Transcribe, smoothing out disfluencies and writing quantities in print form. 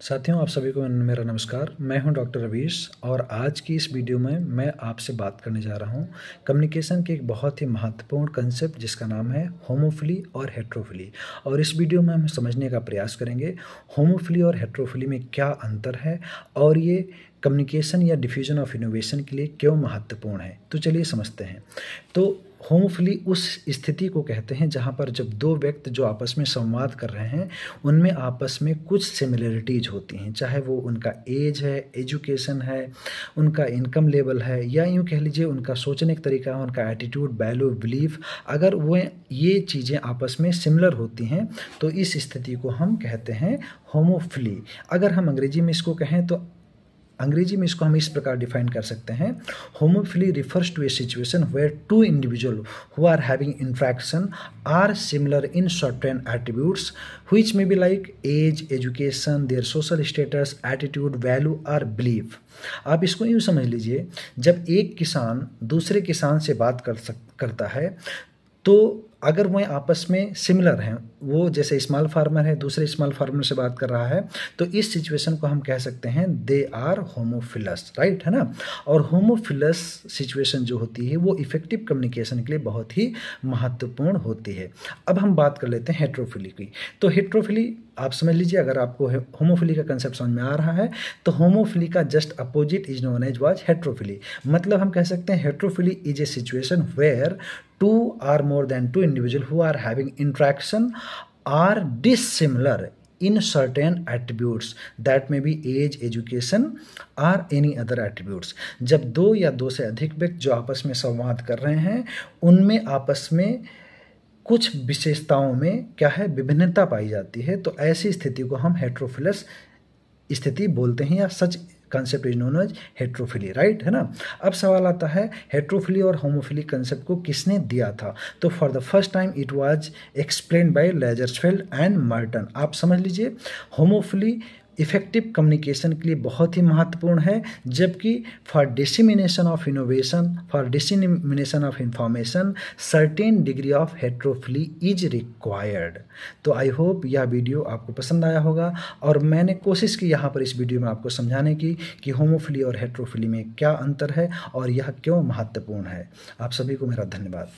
साथियों, आप सभी को मेरा नमस्कार। मैं हूं डॉक्टर रवीश और आज की इस वीडियो में मैं आपसे बात करने जा रहा हूं कम्युनिकेशन के एक बहुत ही महत्वपूर्ण कंसेप्ट जिसका नाम है होमोफिली और हेट्रोफिली। और इस वीडियो में हम समझने का प्रयास करेंगे होमोफिली और हेट्रोफिली में क्या अंतर है और ये कम्युनिकेशन या डिफ्यूजन ऑफ इनोवेशन के लिए क्यों महत्वपूर्ण है। तो चलिए समझते हैं। तो होमोफिली उस स्थिति को कहते हैं जहाँ पर जब दो व्यक्ति जो आपस में संवाद कर रहे हैं उनमें आपस में कुछ सिमिलरिटीज होती हैं, चाहे वो उनका एज है, एजुकेशन है, उनका इनकम लेवल है, या यूँ कह लीजिए उनका सोचने का तरीका है, उनका एटीट्यूड, वैल्यू, बिलीफ। अगर वो ये चीज़ें आपस में सिमिलर होती हैं तो इस स्थिति को हम कहते हैं होमोफिली। अगर हम अंग्रेजी में इसको कहें तो अंग्रेजी में इसको हम इस प्रकार डिफाइन कर सकते हैं। Homophily refers to a situation where two individual who are having interaction are similar in certain attributes which may be like age, education, their social status, attitude, value और बिलीफ। आप इसको यूँ समझ लीजिए, जब एक किसान दूसरे किसान से बात करता है तो अगर वह आपस में सिमिलर हैं, वो जैसे स्मॉल फार्मर है दूसरे स्मॉल फार्मर से बात कर रहा है, तो इस सिचुएशन को हम कह सकते हैं दे आर होमोफिलस, राइट है ना। और होमोफिलस सिचुएशन जो होती है वो इफेक्टिव कम्युनिकेशन के लिए बहुत ही महत्वपूर्ण होती है। अब हम बात कर लेते हैं हेट्रोफिली की। तो हेट्रोफिली आप समझ लीजिए, अगर आपको होमोफिली का कंसेप्ट समझ में आ रहा है तो होमोफिली का just opposite is known as was heterophily. मतलब हम कह सकते हैं heterophily is a situation where two or more than two individuals who are having interaction are dissimilar in certain attributes that may be age, education or any other attributes। जब दो या दो से अधिक व्यक्ति जो आपस में संवाद कर रहे हैं उनमें आपस में कुछ विशेषताओं में क्या है, विभिन्नता पाई जाती है, तो ऐसी स्थिति को हम हेट्रोफिलस स्थिति बोलते हैं, या such concept is known as heterophily, right है ना। अब सवाल आता है हेट्रोफिली और होमोफिली कंसेप्ट को किसने दिया था। तो for the first time it was explained by Lazarsfeld and Merton. आप समझ लीजिए, होमोफिली इफेक्टिव कम्युनिकेशन के लिए बहुत ही महत्वपूर्ण है, जबकि for dissemination of innovation, for dissemination of information certain degree of heterophylly is required. तो आई होप यह वीडियो आपको पसंद आया होगा और मैंने कोशिश की यहाँ पर इस वीडियो में आपको समझाने की कि होमोफिली और हेट्रोफिली में क्या अंतर है और यह क्यों महत्वपूर्ण है। आप सभी को मेरा धन्यवाद।